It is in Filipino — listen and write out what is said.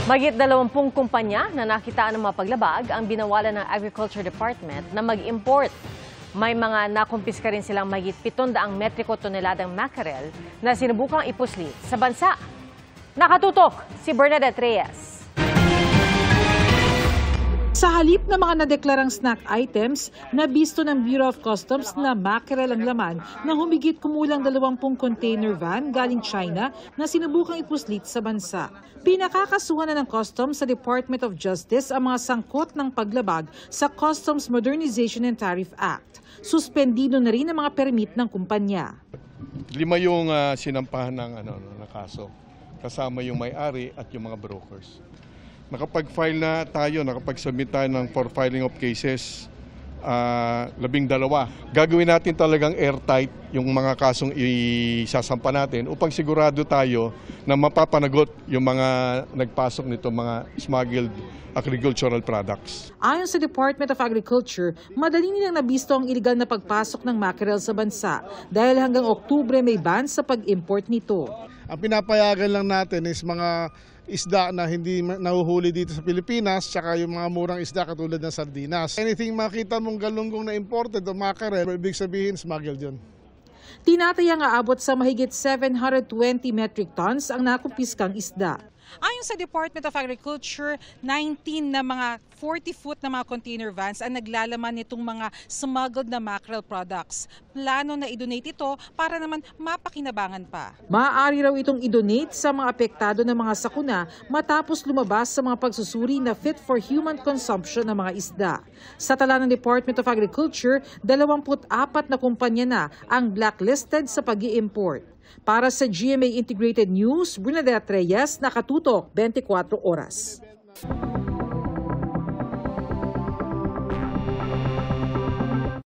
Mahigit 20 kumpanya na nakitaan ng mga paglabag ang binawalan ng Agriculture Department na mag-import. May mga nakumpiska rin silang mahigit 700 metriko toneladang mackerel na sinubukang ipuslit sa bansa. Nakatutok si Bernadette Reyes. Sa halip ng mga nadeklarang snack items, nabisto ng Bureau of Customs na mackerel ang laman na humigit kumulang 20 container van galing China na sinubukang ipuslit sa bansa. Pinakakasuhan na ng Customs sa Department of Justice ang mga sangkot ng paglabag sa Customs Modernization and Tariff Act. Suspendido na rin ang mga permit ng kumpanya. 5 yung sinampahan ng kaso, kasama yung may-ari at yung mga brokers. Nakapag-file na tayo, nakapag-submit tayo ng for filing of cases, 12. Gagawin natin talagang airtight yung mga kasong isasampa natin upang sigurado tayo na mapapanagot yung mga nagpasok nito mga smuggled agricultural products. Ayon sa Department of Agriculture, madali nilang nabisto ang iligal na pagpasok ng mackerel sa bansa dahil hanggang Oktubre may ban sa pag-import nito. Ang pinapayagan lang natin is mga isda na hindi nahuhuli dito sa Pilipinas, tsaka yung mga murang isda katulad ng sardinas. Anything makita mong galunggong na imported o mackerel, ibig sabihin smuggled yun. Tinatayang aabot sa mahigit 720 metric tons ang nakumpiskang isda. Ayon sa Department of Agriculture, 19 na mga 40-foot na mga container vans ang naglalaman nitong mga smuggled na mackerel products. Plano na i-donate ito para naman mapakinabangan pa. Maaari raw itong i-donate sa mga apektado ng mga sakuna matapos lumabas sa mga pagsusuri na fit for human consumption ng mga isda. Sa tala ng Department of Agriculture, 24 na kumpanya na ang blacklisted sa pag-i-import. Para sa GMA Integrated News, Bernadette Reyes, Nakatutok, 24 Oras.